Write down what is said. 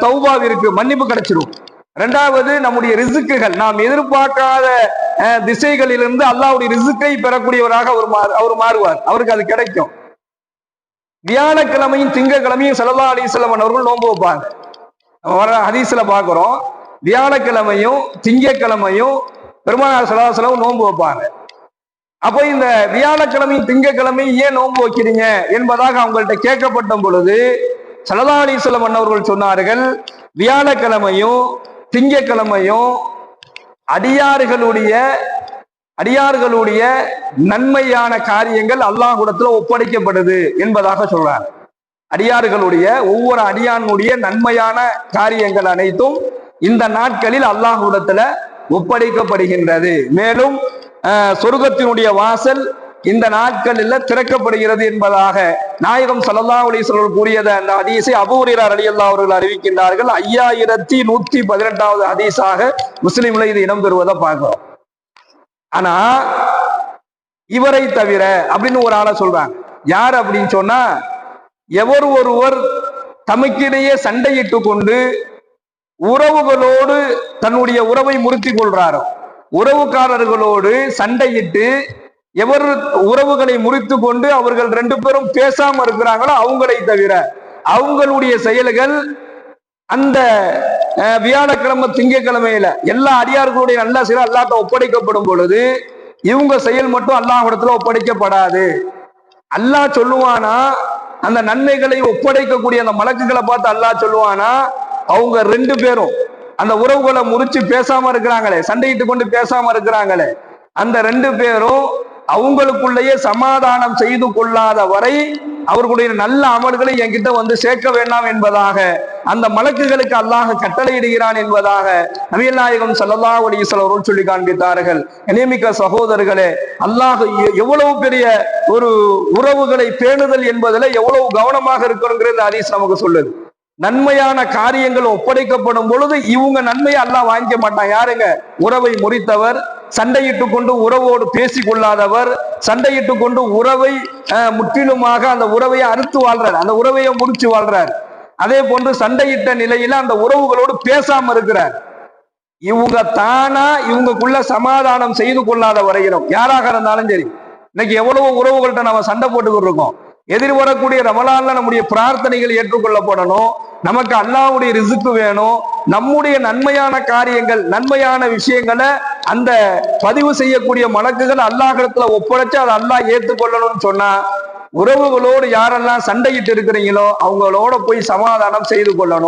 தௌபாவிற்கு மன்னிப்பு கிடைச்சிடும். இரண்டாவது, நம்முடைய ரிசுக்குகள் நாம் எதிர்பார்க்காத திசைகளிலிருந்து அல்லாஹ்வுடைய ரிசுக்கை பெறக்கூடியவராக அவர் மாறுவார், அவருக்கு அது கிடைக்கும். வியாழக்கிழமையும் திங்கக்கிழமையும் ஸல்லல்லாஹு அலைஹி வஸல்லம் அவர்கள் நோன்பு வைப்பாங்க. ஹதீஸ்ல பார்க்கிறோம், வியாழக்கிழமையும் திங்கக்கிழமையும் பெருமானார் ஸல்லல்லாஹு அலைஹி வஸல்லம் நோன்பு வைப்பாங்க. அப்போ இந்த வியாழக்கிழமையும் திங்கக்கிழமையும் ஏன் நோன்பு வைக்கிறீங்க என்பதாக அவங்கள்ட்ட கேட்கப்பட்ட பொழுது ஸல்லல்லாஹு அலைஹி வஸல்லம் அவர்கள் சொன்னார்கள், வியாழக்கிழமையும் திங்கக்கிழமையும் அடியார்களுடைய நன்மையான காரியங்கள் அல்லாஹ்விடத்துல ஒப்படைக்கப்படுது என்பதாக சொல்றார். அடியார்களுடைய ஒவ்வொரு அடியானுடைய நன்மையான காரியங்கள் அனைத்தும் இந்த நாட்களில் அல்லாஹ்விடத்துல ஒப்படைக்கப்படுகின்றது. மேலும் சொர்க்கத்தினுடைய வாசல் இந்த நாட்களில் திறக்கப்படுகிறது என்பதாக நாயகம் ஸல்லல்லாஹு அலைஹி வஸல்லம் கூறியதை அந்த ஹதீஸை அபூ ஹுரைரா ரலியல்லாஹு அவர்கள் அறிவிக்கின்றார்கள். 5118வது ஹதீஸாக முஸ்லிம்ல இது இடம்பெறுவதை பார்க்கிறோம். ஆனா இவரை தவிர அப்படின்னு ஒரு ஆளை சொல்றாங்க. யார் அப்படின்னு சொன்னா, எவர் ஒருவர் தமக்கிடையே சண்டையிட்டு கொண்டு உறவுகளோடு தன்னுடைய உறவை முறித்துக் கொள்றாரோ, உறவுக்காரர்களோடு சண்டையிட்டு எவர் உறவுகளை முறித்து கொண்டு அவர்கள் ரெண்டு பேரும் பேசாம இருக்கிறாங்களோ அவங்களை தவிர அவங்களுடைய செயல்கள் அந்த வியாழக்கிழமை திங்கக்கிழமையில எல்லா அடியார்களுடைய நல்ல செயல் அல்லாஹ்ட்ட ஒப்படைக்கப்படும் பொழுது இவங்க செயல் மட்டும் அல்லாஹ்விடத்துல ஒப்படைக்கப்படாது. அல்லாஹ் சொல்லுவானா, அந்த நன்மைகளை ஒப்படைக்கக்கூடிய அந்த மலக்குகளை பார்த்து அல்லாஹ் சொல்லுவானா, அவங்க ரெண்டு பேரும் அந்த உறவுகளை முறிச்சு பேசாம இருக்கிறாங்களே, சண்டையிட்டு கொண்டு பேசாம இருக்கிறாங்களே, அந்த ரெண்டு பேரும் அவங்களுக்குள்ளேயே சமாதானம் செய்து கொள்ளாத வரை அவர்களுடைய நல்ல அமல்களை என்கிட்ட வந்து சேர்க்க வேண்டாம் என்பதாக அந்த மலக்குகளுக்கு அல்லாஹ் கட்டளையிடுகிறான் என்பதாக நபிகள் நாயகம் ஸல்லல்லாஹு அலைஹி வஸல்லம் அவர்கள் சொல்லி காண்பித்தார்கள். இணைமிக்க சகோதரர்களே, அல்லாஹ் எவ்வளவு பெரிய ஒரு உறவுகளை பேணுதல் என்பதில் எவ்வளவு கவனமாக இருக்கணுங்கிறது ஹதீஸ் நமக்கு சொல்லுது. நன்மையான காரியங்கள் ஒப்படைக்கப்படும் பொழுது இவங்க நன்மையை அல்லாஹ் வாங்கிக்க மாட்டான். யாருங்க? உறவை முறித்தவர், சண்டையிட்டு கொண்டு உறவோடு பேசி கொள்ளாதவர், சண்டையிட்டு கொண்டு உறவை முற்றிலுமாக அந்த உறவையை அறுத்து வாழ்றார், அந்த உறவையை முடிச்சு வாழ்றார். அதே போன்று சண்டையிட்ட நிலையில அந்த உறவுகளோடு பேசாம இருக்கிறார். இவங்க தானா இவங்களுக்குள்ள சமாதானம் செய்து கொள்ளாத வரையிலும் யாராக இருந்தாலும் சரி, இன்னைக்கு எவ்வளவு உறவுகள்கிட்ட நம்ம சண்டை போட்டுக்கிட்டு இருக்கோம். எதிர்வரக்கூடிய ரமலான்ல நம்முடைய பிரார்த்தனைகள் ஏற்றுக்கொள்ளப்படணும், நமக்கு அல்லாஹ்வுடைய ரிசுக்கு வேணும், நம்முடைய நன்மையான காரியங்கள் நன்மையான விஷயங்களை அந்த பதிவு செய்யக்கூடிய மலக்குகள் அல்லாஹ்விடத்துல ஒப்படைச்சு அதை அல்லாஹ் ஏற்றுக்கொள்ளணும்னு சொன்னா, உறவுகளோடு யாரெல்லாம் சண்டையிட்டு இருக்கிறீங்களோ அவங்களோட போய் சமாதானம் செய்து கொள்ளணும்.